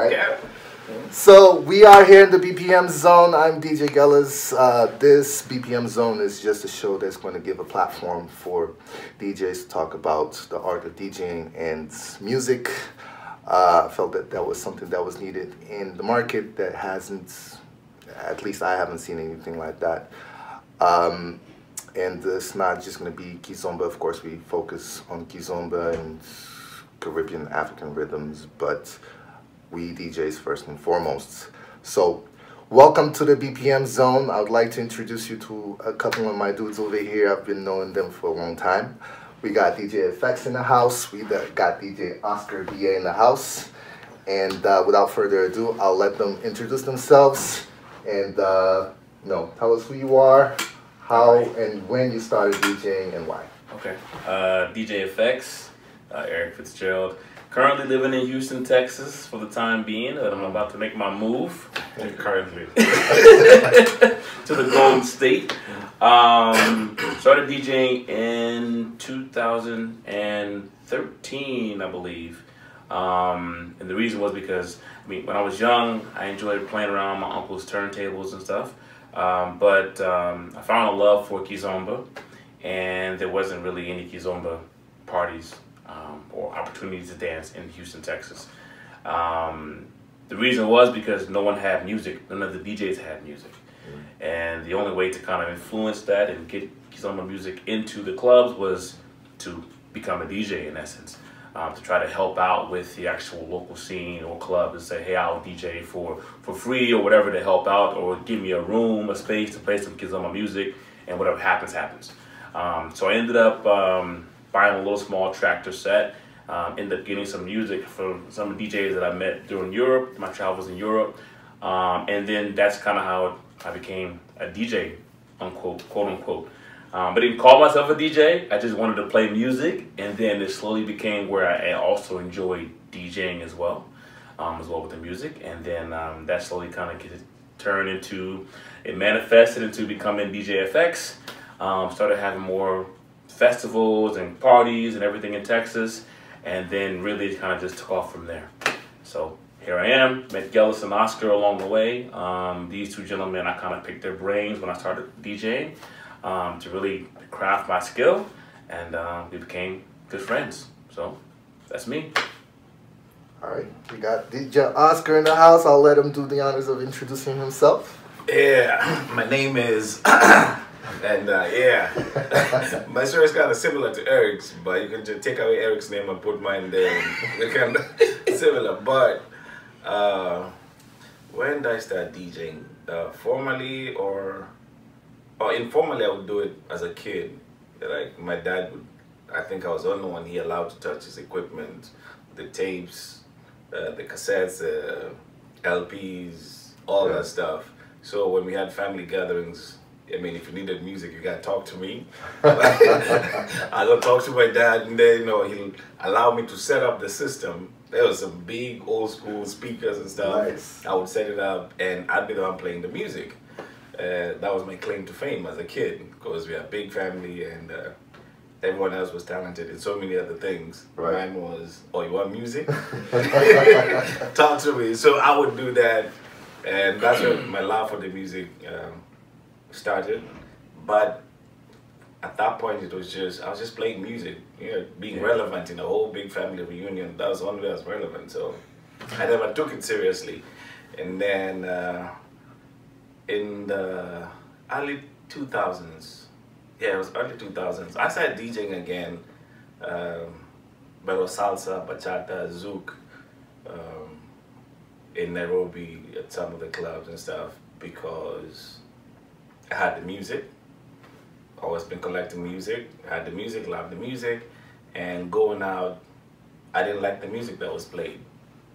right. Yeah. So we are here in the BPM Zone. I'm DJ Gellis. This BPM Zone is just a show that's going to give a platform for DJs to talk about the art of DJing and music. I felt that that was something that was needed in the market that hasn't, at least I haven't seen anything like that. And it's not just going to be Kizomba. Of course, we focus on Kizomba and Caribbean African rhythms, but we DJs first and foremost. So, welcome to the BPM Zone. I would like to introduce you to a couple of my dudes over here. I've been knowing them for a long time. We got DJ Effects in the house. We got DJ Oscar BA in the house. And without further ado, I'll let them introduce themselves and tell us who you are, how and when you started DJing and why. Okay. DJ Effects, Eric Fitzgerald. Currently living in Houston, Texas for the time being, but I'm about to make my move currently to the Golden State. Started DJing in 2013, I believe. And the reason was because, when I was young, I enjoyed playing around my uncle's turntables and stuff. But I found a love for Kizomba, and there wasn't really any Kizomba parties or opportunities to dance in Houston, Texas. The reason was because no one had music, none of the DJs had music. And the only way to kind of influence that and get Kizomba music into the clubs was to become a DJ in essence. To try to help out with the actual local scene or club and say, hey, I'll DJ for free or whatever to help out, or give me a room, a space to play some Kizomba music, and whatever happens, happens. So I ended up buying a little small tractor set, ended up getting some music from some DJs that I met during Europe, my travels in Europe, and then that's kind of how I became a DJ, unquote, quote unquote. But I didn't call myself a DJ, I just wanted to play music, and then it slowly became where I also enjoyed DJing as well with the music, and then that slowly kind of turned into, it manifested into becoming DJ FX, started having more festivals and parties and everything in Texas, and then really kind of just took off from there. So here I am, met Gellis and Oscar along the way. These two gentlemen, I kind of picked their brains when I started DJing to really craft my skill, and we became good friends. So that's me. All right, we got DJ Oscar in the house. I'll let him do the honors of introducing himself. Yeah, my name is, and my story is kind of similar to Eric's, but you can just take away Eric's name and put mine there. They're kind of similar, but when did I start DJing? Formally or informally, I would do it as a kid. Like my dad would, I think I was the only one he allowed to touch his equipment, the tapes, the cassettes, LPs, all that stuff. So when we had family gatherings, if you needed music, you gotta talk to me. I go talk to my dad, and then he'll allow me to set up the system. There was some big old school speakers and stuff. Nice. I would set it up, and I'd be the one playing the music. That was my claim to fame as a kid, because we had a big family, and everyone else was talented in so many other things. Right. Mine was, oh, you want music? Talk to me. So I would do that, and that's where my love for the music started. But at that point, it was just, I was just playing music, being relevant in a whole big family reunion. That was the only way I was relevant, so I never took it seriously. And then in the early 2000s, it was early 2000s, I started DJing again, but it was salsa, bachata, zouk, in Nairobi at some of the clubs and stuff, because I had the music. Always been collecting music. I had the music, loved the music, and going out, I didn't like the music that was played.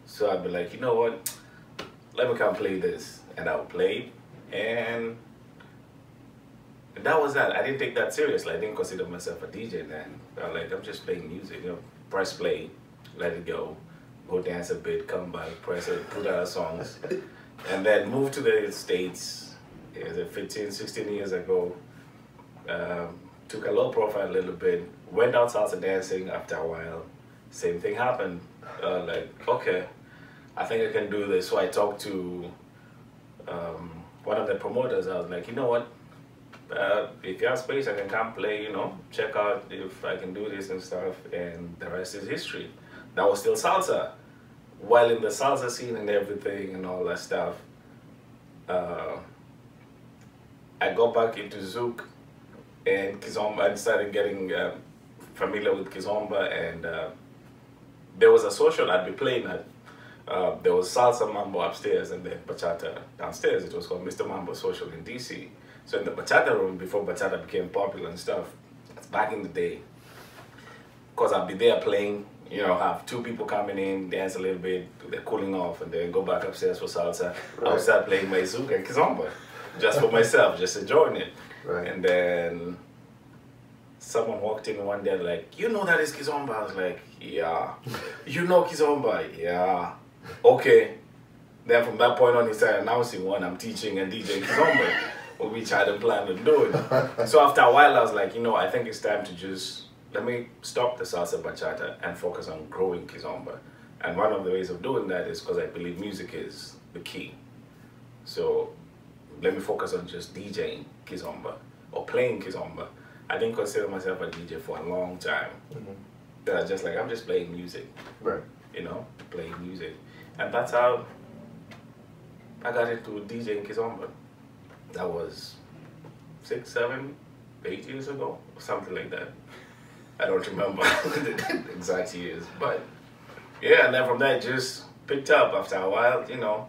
So I'd be like, you know what? Let me come play this, and I would play, and that was that. I didn't take that seriously. I didn't consider myself a DJ then. I was like, I'm just playing music. Press play, let it go dance a bit, come back, press it, put out songs, and then move to the States. It was 15, 16 years ago. Took a low profile a little bit, went out salsa dancing. After a while, same thing happened. Like, okay, I think I can do this. So I talked to one of the promoters. I was like, you know what? If you have space, I can come play, you know, check out if I can do this and stuff. And the rest is history. That was still salsa. While in the salsa scene and everything and all that stuff, I got back into Zouk and Kizomba and started getting familiar with Kizomba, and there was a social I'd be playing at. There was salsa mambo upstairs and then bachata downstairs. It was called Mr. Mambo Social in DC. So in the bachata room, before bachata became popular and stuff, back in the day, because I'd be there playing, you know, have two people coming in, dance a little bit, they're cooling off, and then go back upstairs for salsa. Right. I would start playing my zouk and kizomba, just for myself, just enjoying it. Right. And then someone walked in one day like, you know that is kizomba? I was like, yeah. You know kizomba? Yeah. Okay. Then from that point on, he started announcing when I'm teaching and DJing kizomba, which I hadn't planned on doing. So after a while, I was like, you know, I think it's time to just, let me stop the salsa bachata and focus on growing kizomba. And one of the ways of doing that is because I believe music is the key. So let me focus on just DJing kizomba or playing kizomba. I didn't consider myself a DJ for a long time. Then I was just like, I'm just playing music. Right. You know, playing music. And that's how I got into DJing kizomba. That was 6, 7, 8 years ago, or something like that. I don't remember the exact years, but yeah, and then from there it just picked up after a while, you know.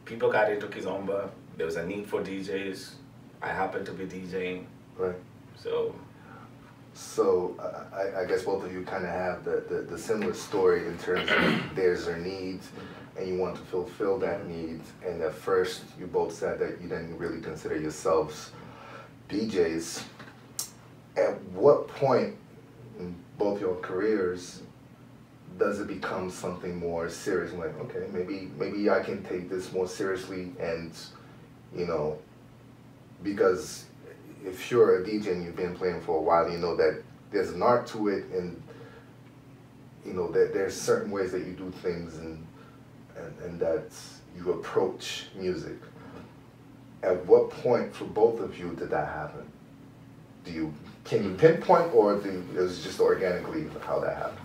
People got into kizomba, there was a need for DJs, I happened to be DJing. Right. So I guess both of you kind of have the similar story in terms of there's a need and you want to fulfill that need. And at first you both said that you didn't really consider yourselves DJs. At what point in both your careers does it become something more serious? Like, okay, maybe I can take this more seriously, and you know, because if you're a DJ and you've been playing for a while, you know that there's an art to it, and you know that there's certain ways that you do things, and that you approach music. At what point for both of you did that happen? Can you pinpoint, or it was just organically how that happened?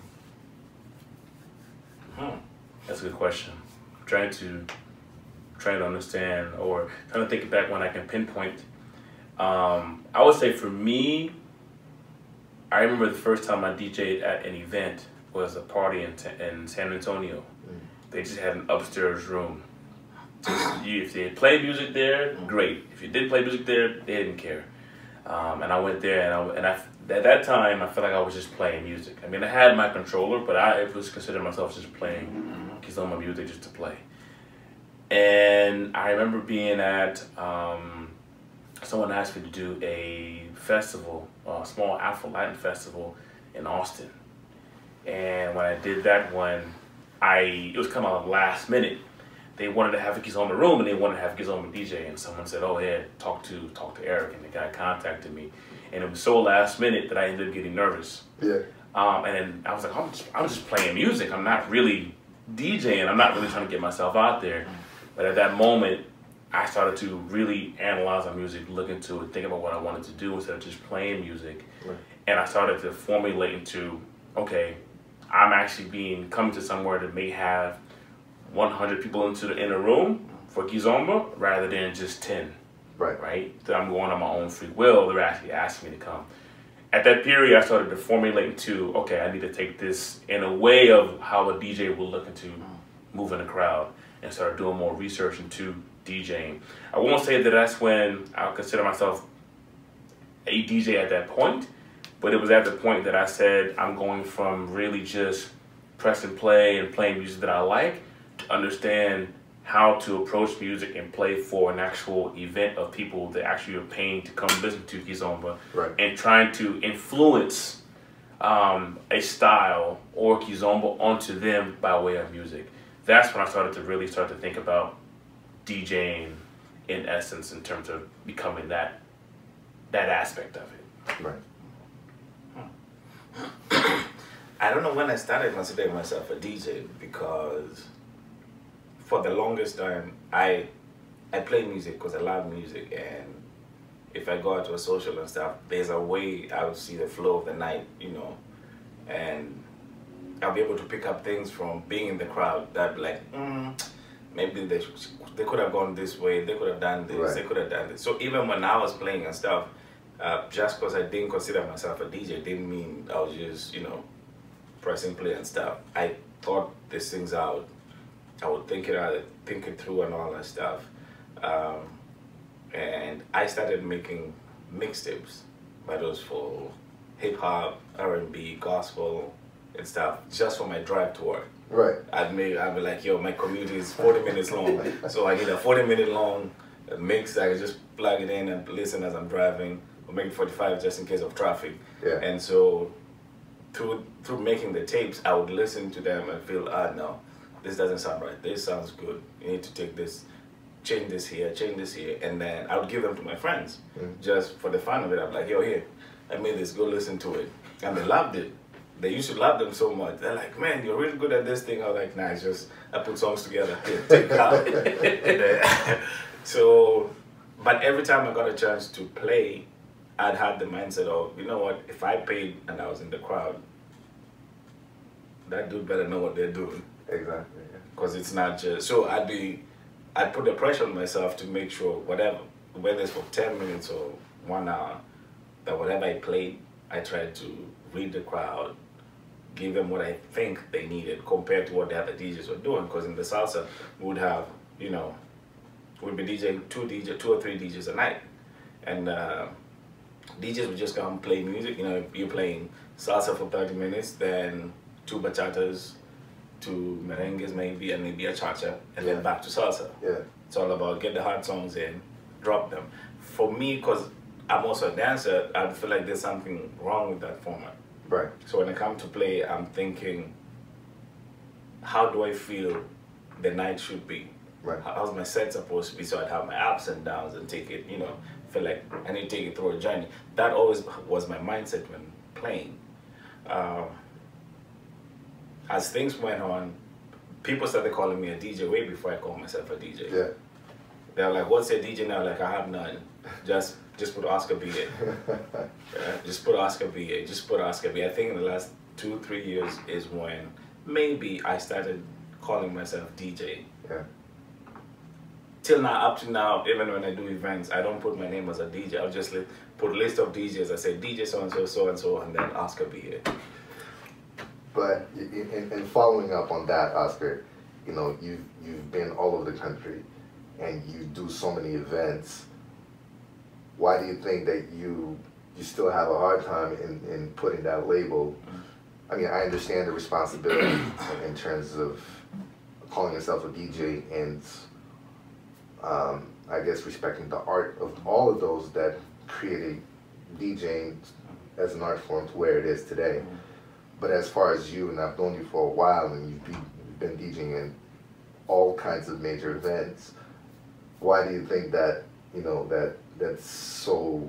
That's a good question. I'm trying to understand, or trying to think back when I can pinpoint. I would say for me, I remember the first time I DJ'd at an event was a party in San Antonio. They just had an upstairs room. If they played music there, great. If you didn't play music there, they didn't care. And I went there, and at that time, I felt like I was just playing music. I mean, I had my controller, but I was considering myself just playing kizomba music just to play. And I remember being at, someone asked me to do a festival, a small Afro-Latin festival in Austin. And when I did that one, it was kind of last minute. They wanted to have a kizomba room, and they wanted to have a kizomba DJ, and someone said, oh yeah, talk to Eric, and the guy contacted me. And it was so last minute that I ended up getting nervous. Yeah. And then I was like, I'm just playing music. I'm not really DJing. I'm not really trying to get myself out there. But at that moment, I started to really analyze my music, look into it, think about what I wanted to do instead of just playing music. Right. And I started to formulate into, okay, I'm actually coming to somewhere that may have 100 people in a room for kizomba rather than just 10. Right? That I'm going on my own free will. They're actually asking me to come. At that period, I started to formulate into, okay, I need to take this in a way of how a DJ will look into moving a crowd, and start doing more research into DJing. I won't say that that's when I'll consider myself a DJ at that point, but it was at the point that I said I'm going from really just press and play and playing music that I like to understand how to approach music and play for an actual event of people that actually are paying to come listen to kizomba, Right. and trying to influence a style or kizomba onto them by way of music. That's when I started to really start to think about DJing in essence, in terms of becoming that aspect of it. Right. I don't know when I started considering myself a DJ, because for the longest time, I play music because I love music, and if I go out to a social and stuff, there's a way I would see the flow of the night, you know, and I'll be able to pick up things from being in the crowd that be like, maybe they could have gone this way, they could have done this, Right. they could have done this. So even when I was playing and stuff, just because I didn't consider myself a DJ didn't mean I was just, you know, pressing play and stuff. I thought these things out. I would think it out, think it through and all that stuff. And I started making mixtapes, but those for hip hop, R&B, gospel, and stuff, just for my drive to work. Right. I'd be like, yo, my commute is 40 minutes long, so I need a 40-minute long mix. I can just plug it in and listen as I'm driving, or maybe 45 just in case of traffic. Yeah. And so through making the tapes, I would listen to them and feel, no, this doesn't sound right. This sounds good. You need to take this, change this here, and then I would give them to my friends, just for the fun of it. I'm like, yo, here, I made this, go listen to it. And they loved it. They used to love them so much. They're like, man, you're really good at this thing. I was like, nah, it's just, I put songs together. Here, take it out. So, but every time I got a chance to play, I'd had the mindset of, you know what, if I paid and I was in the crowd, that dude better know what they're doing. Exactly. Because it's not just, so I'd put the pressure on myself to make sure whatever, whether it's for 10 minutes or 1 hour, that whatever I played, I tried to read the crowd, give them what I think they needed compared to what the other DJs were doing. Because in the salsa, we would have, you know, we'd be DJing two or three DJs a night. And DJs would just come play music. You know, if you're playing salsa for 30 minutes, then 2 bachatas, 2 merengues maybe, and maybe a cha-cha, and then back to salsa. Yeah. It's all about get the hard songs in, drop them. For me, because I'm also a dancer, I feel like there's something wrong with that format. Right. So when I come to play, I'm thinking, how do I feel the night should be? Right. How's my set supposed to be? So I'd have my ups and downs and take it, you know, feel like I need to take it through a journey. That always was my mindset when playing. As things went on, people started calling me a DJ way before I called myself a DJ. Yeah. They're like, what's a DJ now? Like, I have none. Just put Oscar BA. Just put Oscar BA. Just put Oscar BA. I think in the last 2-3 years is when maybe I started calling myself DJ. Yeah. Till now, up to now, even when I do events, I don't put my name as a DJ. I'll just put a list of DJs. I say DJ so-and-so, so-and-so, and then Oscar BA. But in following up on that, Oscar, you know, you've been all over the country, and you do so many events. Why do you think that you still have a hard time in putting that label? I mean, I understand the responsibility in terms of calling yourself a DJ and I guess respecting the art of all of those that created DJing as an art form to where it is today. But as far as you, and I've known you for a while, and you've been DJing in all kinds of major events, why do you think that, you know, that's so,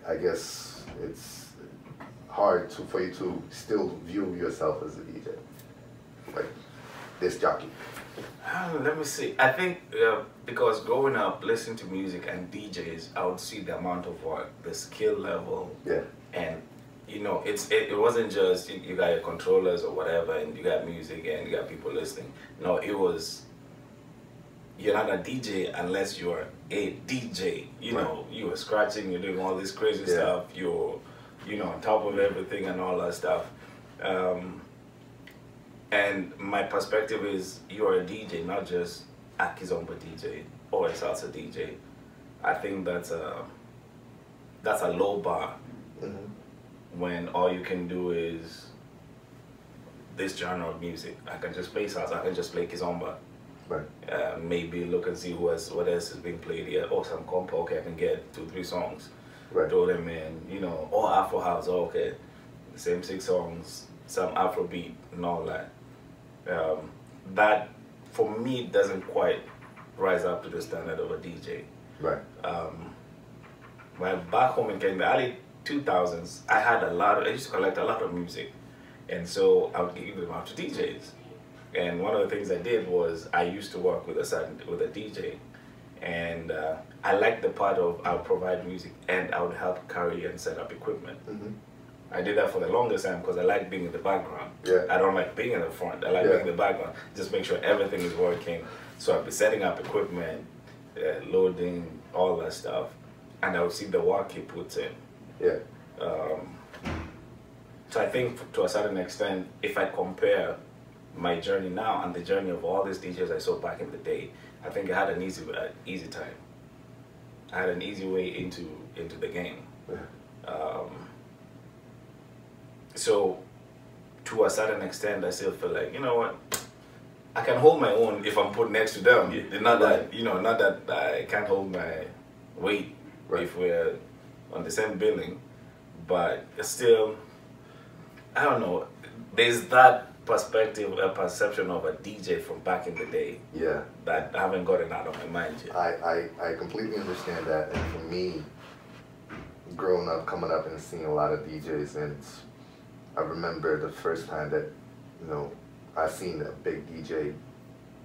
I guess it's hard for you to still view yourself as a DJ, like this jockey? Let me see. I think because growing up, listening to music and DJs, I would see the amount of work, the skill level, Yeah. and you know, it wasn't just you got your controllers or whatever, and you got music and you got people listening. No, it was, you're not a DJ unless you're a DJ. You know, you were scratching, you're doing all this crazy stuff, you're, you know, on top of everything and all that stuff. And my perspective is, you're a DJ, not just a kizomba DJ or a salsa DJ. I think that's a low bar. When all you can do is this genre of music. I can just play salsa, I can just play kizomba. Right. Maybe look and see what else is being played here. Oh, some compa, okay, I can get 2-3 songs. Right. Throw them in, you know, or Afro house, oh, okay. Same 6 songs, some Afro beat and all that. That, for me, doesn't quite rise up to the standard of a DJ. Right. When back home in Kenya, early 2000s, I used to collect a lot of music, and so I would give them out to DJs. And one of the things I did was I used to work with a DJ, and I liked the part of I'll provide music and I would help carry and set up equipment. I did that for the longest time because I like being in the background. Yeah. I don't like being in the front. I like being in the background. Just make sure everything is working. So I'd be setting up equipment, loading, all that stuff, and I would see the work he puts in. Yeah. So I think to a certain extent, if I compare my journey now and the journey of all these DJs I saw back in the day, I think I had an easy time. I had an easy way into the game. So to a certain extent, I still feel like, you know what, I can hold my own if I'm put next to them. Not that, you know, not that I can't hold my weight if we're on the same billing, but still, I don't know, there's that perspective, a perception of a DJ from back in the day. Yeah. That I haven't gotten out of my mind yet. I completely understand that, and for me, growing up, coming up and seeing a lot of DJs, and I remember the first time that, you know, I seen a big DJ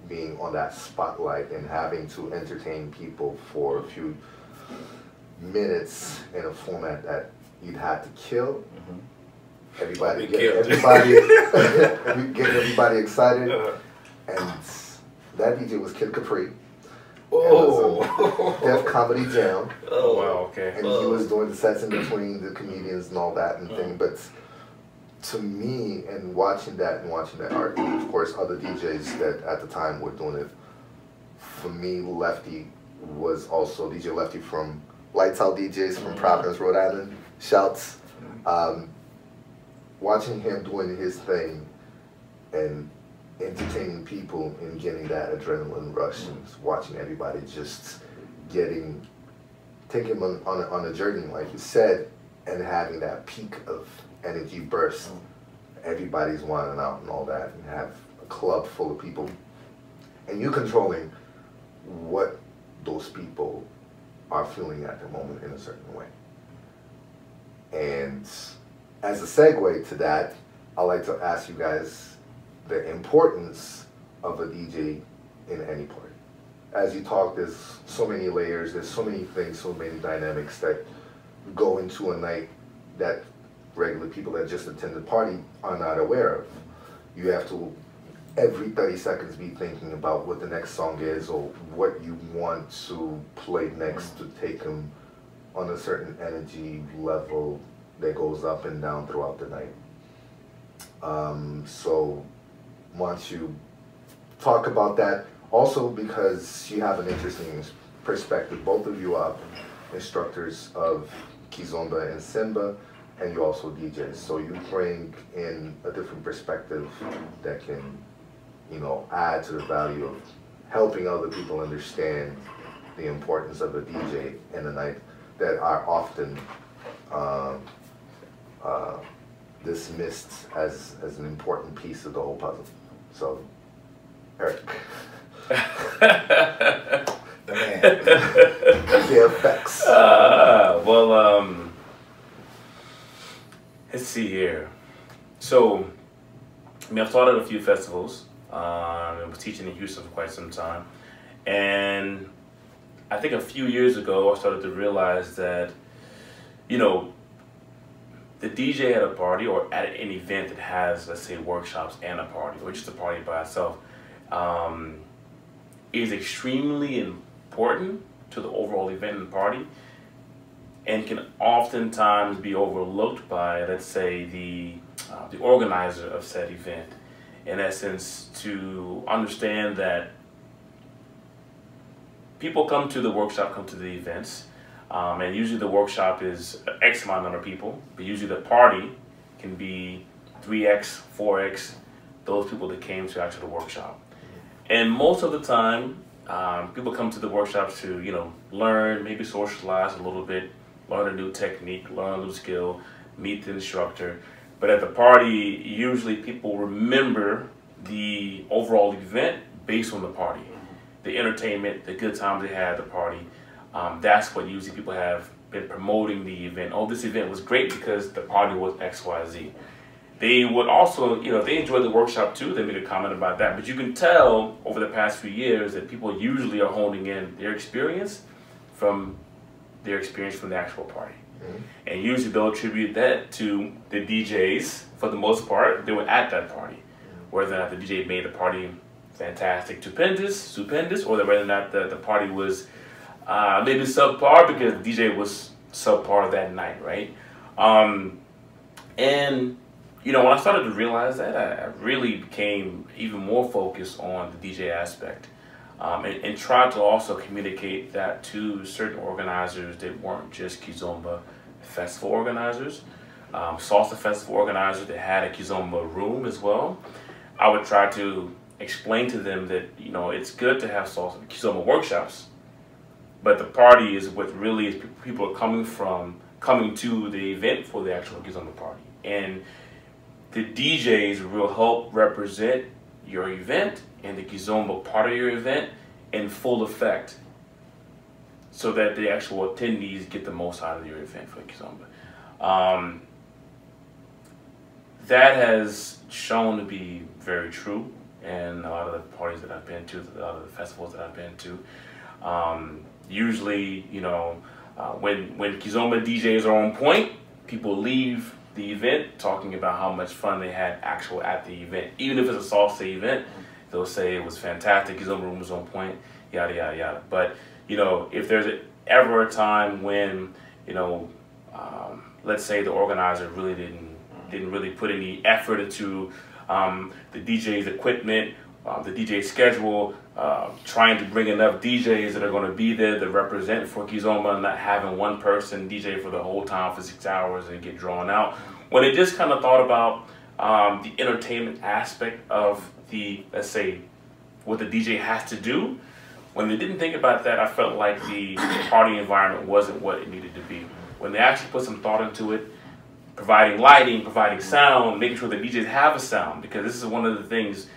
being on that spotlight and having to entertain people for a few minutes in a format that you'd had to kill. Everybody get everybody excited, and that DJ was Kid Capri. Oh, Def Comedy Jam. Oh wow, okay. And he was doing the sets in between the comedians and all that and thing. But to me, and watching that art, and of course other DJs that at the time were doing it, for me, Lefty was also DJ Lefty from Lights Out DJs from Providence, Rhode Island. Shouts. Watching him doing his thing and entertaining people and getting that adrenaline rush, and watching everybody just taking him on a journey, like you said, and having that peak of energy burst. Everybody's winding out and all that, and have a club full of people, and you controlling what those people are feeling at the moment in a certain way. And as a segue to that, I'd like to ask you guys the importance of a DJ in any party. As you talk, there's so many layers, there's so many things, so many dynamics that go into a night that regular people that just attend the party are not aware of. You have to, every 30 seconds, be thinking about what the next song is or what you want to play next to take them on a certain energy level that goes up and down throughout the night. So why don't you talk about that also, because you have an interesting perspective. Both of you are instructors of Kizomba and Simba, and you also DJs. So you bring in a different perspective that can, you know, add to the value of helping other people understand the importance of a DJ in a night that are often dismissed as an important piece of the whole puzzle. So, Eric. the man. The effects. Let's see here. So, I mean, I've taught at a few festivals. I was teaching in Houston for quite some time. And I think a few years ago, I started to realize that, you know, the DJ at a party or at an event that has, let's say, workshops and a party, or just a party by itself, is extremely important to the overall event and party, and can oftentimes be overlooked by, let's say, the organizer of said event. In essence, to understand that people come to the workshop, come to the events, and usually the workshop is X amount of people, but usually the party can be 3X, 4X, those people that came to actually the workshop. And most of the time, people come to the workshops to, you know, learn, maybe socialize a little bit, learn a new technique, learn a new skill, meet the instructor. But at the party, usually people remember the overall event based on the party, the entertainment, the good times they had at the party. That's what usually people have been promoting the event. Oh, this event was great because the party was X, Y, Z. they would also, you know, if they enjoyed the workshop too, they make a comment about that. But you can tell over the past few years that people usually are honing in their experience from the actual party. Mm-hmm. And usually they'll attribute that to the DJs for the most part. They were at that party. Mm-hmm. Whether or not the DJ made the party fantastic, stupendous, or whether or not the party was maybe subpar because the DJ was subpar that night, right? And you know, when I started to realize that, I really became even more focused on the DJ aspect, and tried to also communicate that to certain organizers that weren't just Kizomba festival organizers, salsa festival organizers that had a Kizomba room as well. I would try to explain to them that, you know, it's good to have salsa Kizomba workshops, but the party is what really is people are coming to the event for the actual Kizomba party. And the DJs will help represent your event and the Kizomba part of your event in full effect so that the actual attendees get the most out of your event for Kizomba. That has shown to be very true in a lot of the parties that I've been to, a lot of the festivals that I've been to. Usually, you know, when Kizomba DJs are on point, people leave the event talking about how much fun they had at the event. Even if it's a salsa event, they'll say it was fantastic, Kizomba room was on point, yada, yada, yada. But, you know, if there's ever a time when, you know, let's say the organizer really didn't really put any effort into the DJ's equipment, the DJ schedule, trying to bring enough DJs that are going to be there to represent for Kizomba, not having one person DJ for the whole time for 6 hours and get drawn out. When they just kind of thought about the entertainment aspect of the, let's say, what the DJ has to do, when they didn't think about that, I felt like the party environment wasn't what it needed to be. When they actually put some thought into it, providing lighting, providing sound, making sure the DJs have a sound, because this is one of the things,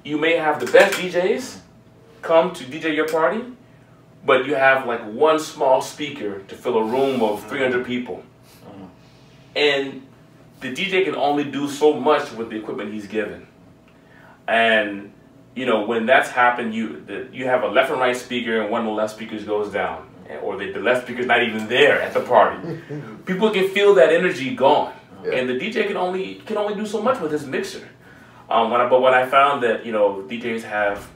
you may have the best DJs come to DJ your party, but you have like one small speaker to fill a room of 300 people. And the DJ can only do so much with the equipment he's given. And you know, when that's happened, you have a left and right speaker and one of the left speakers goes down, or the left speaker's not even there at the party. People can feel that energy gone. Yeah. And the DJ can only do so much with his mixer. But when I found that, you know, DJs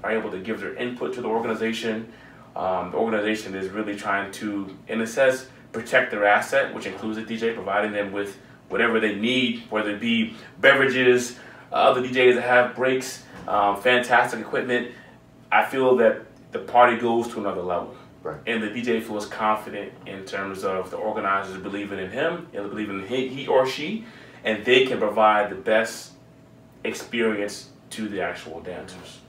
are able to give their input to the organization is really trying to, in a sense, protect their asset, which includes the DJ, providing them with whatever they need, whether it be beverages, other DJs that have breaks, fantastic equipment. I feel that the party goes to another level. Right. And the DJ feels confident in terms of the organizers believing in him, and believing in he or she, and they can provide the best experience to the actual dancers.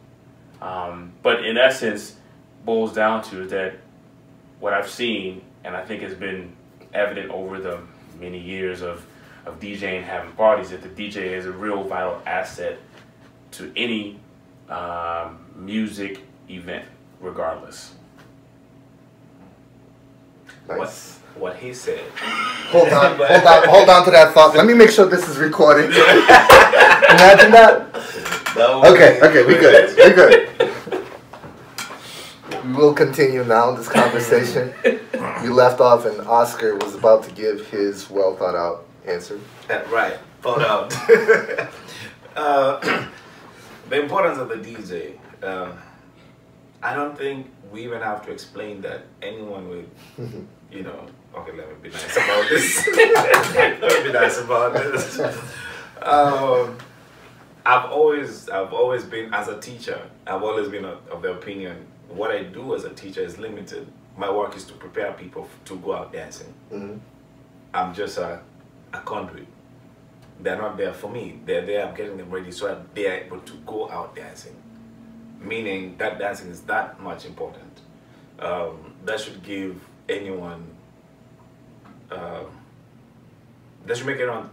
But in essence, boils down to that what I've seen, and I think has been evident over the many years of DJing, having parties, that the DJ is a real vital asset to any music event, regardless. Nice. What he said. Hold on to that thought. Let me make sure this is recorded. Imagine that. Okay, we good. We will continue now this conversation. You left off and Oscar was about to give his well thought out answer. Right, thought out. The importance of the DJ. I don't think we even have to explain that. Anyone would, you know, okay, let me be nice about this. Let me be nice about this. I've always been, as a teacher, I've always been of the opinion, what I do as a teacher is limited. My work is to prepare people to go out dancing. Mm-hmm. I'm just a conduit. They're not there for me. They're there, I'm getting them ready so they're able to go out dancing. Meaning that dancing is that much important. That should give anyone, that should make everyone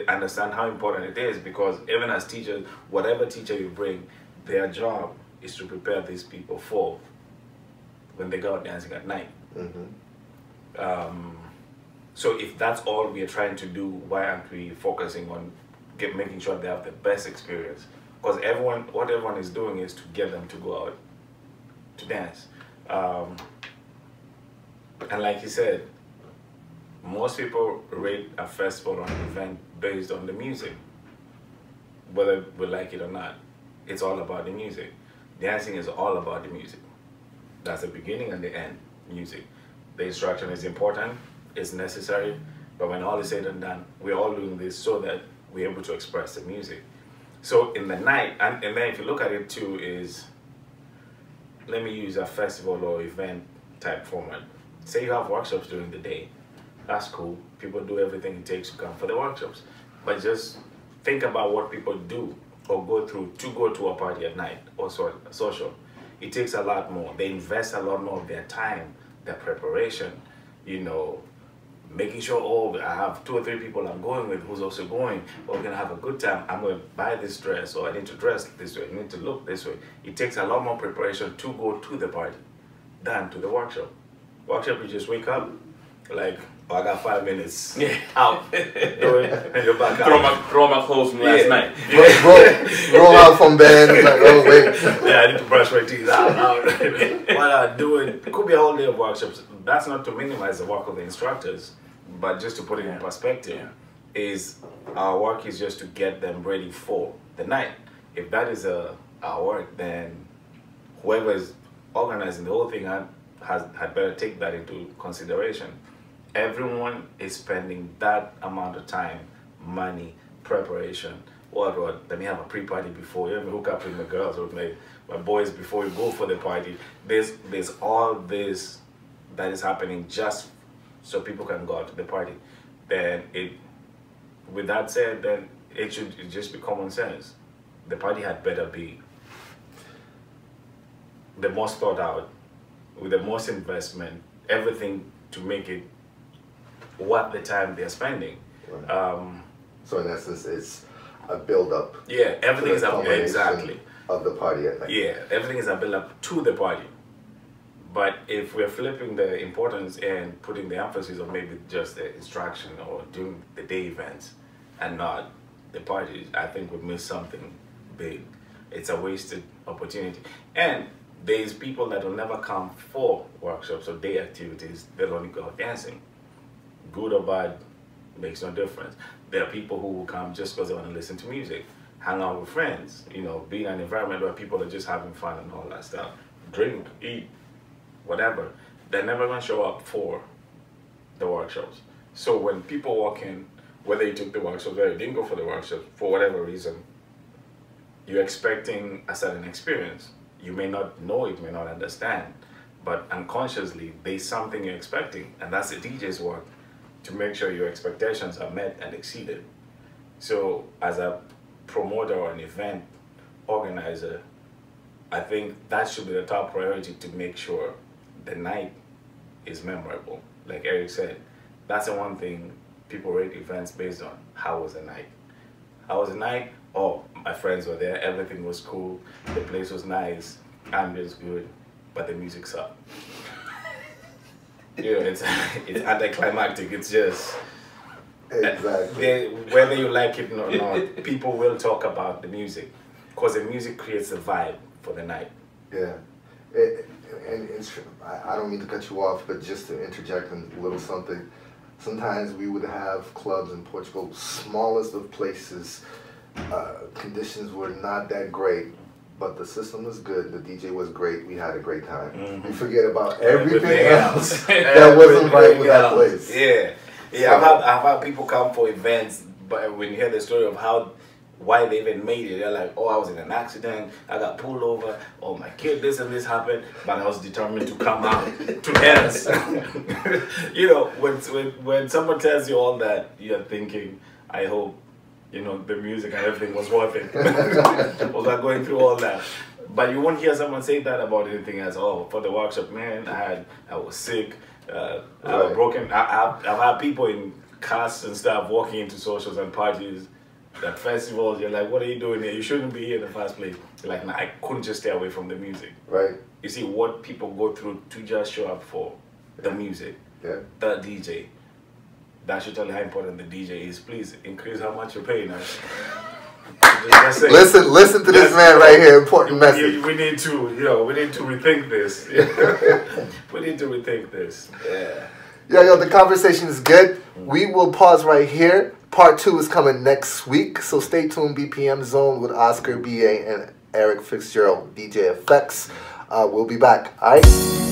understand how important it is, because even as teachers, whatever teacher you bring, their job is to prepare these people for when they go out dancing at night. Mm-hmm. So if that's all we are trying to do, why aren't we focusing on making sure they have the best experience. Because what everyone is doing is to get them to go out to dance. And like you said, most people rate a festival or an event based on the music, whether we like it or not. It's all about the music. Dancing is all about the music. That's the beginning and the end, music. The instruction is important, it's necessary, but when all is said and done, we're all doing this so that we're able to express the music. So in the night, and then if you look at it too, is, let me use a festival or event type format. Say you have workshops during the day, that's cool. People do everything it takes to come for the workshops. But just think about what people do or go through to go to a party at night or social. It takes a lot more. They invest a lot more of their time, their preparation, you know, making sure, oh, I have 2 or 3 people I'm going with who's also going, or we're gonna have a good time. I'm gonna buy this dress, or I need to dress this way, I need to look this way. It takes a lot more preparation to go to the party than to the workshop. Workshop, you just wake up, like, oh, I got 5 minutes out, do it, and you're back out. Throw my clothes from last night. Roll out from bed, like, oh wait. Yeah, I need to brush my teeth out. What I do it could be a whole day of workshops. That's not to minimize the work of the instructors, but just to put it in perspective, is our work is just to get them ready for the night. If that is our work, then whoever is organizing the whole thing had better take that into consideration. Everyone is spending that amount of time, money, preparation. What? Let me have a pre-party before. Let me hook up with my girls or my boys before we go for the party. There's all this that is happening just so people can go out to the party. Then with that said, then it should just be common sense. The party had better be the most thought out, with the most investment, everything to make it what the time they're spending. Right. So in essence, it's a build-up. Yeah, everything is up, exactly. Of the party at night. Yeah, everything is a build-up to the party. But if we're flipping the importance and putting the emphasis on maybe just the instruction or doing the day events and not the parties, I think we miss something big. It's a wasted opportunity. And there's people that will never come for workshops or day activities, they'll only go out dancing. Good or bad, makes no difference. There are people who will come just because they want to listen to music, hang out with friends, you know, be in an environment where people are just having fun and all that stuff. Drink, eat, whatever. They're never going to show up for the workshops. So when people walk in, whether you took the workshops or you didn't go for the workshops, for whatever reason, you're expecting a certain experience. You may not know it, may not understand, but unconsciously, there's something you're expecting, and that's the DJ's work, to make sure your expectations are met and exceeded. So as a promoter or an event organizer, I think that should be the top priority, to make sure the night is memorable. Like Eric said, that's the one thing people rate events based on. How was the night? How was the night? Oh, my friends were there, everything was cool, the place was nice, ambience good, but the music sucked. You know, it's anticlimactic. It's just exactly. Whether you like it or not, people will talk about the music, because the music creates the vibe for the night. Yeah, I don't mean to cut you off, but just to interject a little something. Sometimes we would have clubs in Portugal, smallest of places. Conditions were not that great, but the system was good, the DJ was great, we had a great time. Mm-hmm. We forget about everything else that wasn't right with that place. Yeah, yeah. I've had people come for events, but when you hear the story of why they even made it, they're like, oh, I was in an accident, I got pulled over, oh, my kid, this and this happened, but I was determined to come out to dance. You know, when someone tells you all that, you're thinking, I hope, you know, the music and everything was worth it. Was I going through all that? But you won't hear someone say that about anything else. Oh, for the workshop, man, I was sick, I was broken. I've had people in casts and stuff walking into socials and parties, at festivals. You're like, what are you doing here? You shouldn't be here in the first place. You're like, nah, I couldn't just stay away from the music. Right. You see what people go through to just show up for the music, the DJ, that should tell you how important the DJ is. Please increase how much you're paying us. Listen to this man right here. Important message. We need to, we need to rethink this. We need to rethink this. Yeah. Yo, the conversation is good. We will pause right here. Part 2 is coming next week, so stay tuned. BPM Zone with Oscar, BA, and Eric Fitzgerald, DJ Effects. We'll be back. All right.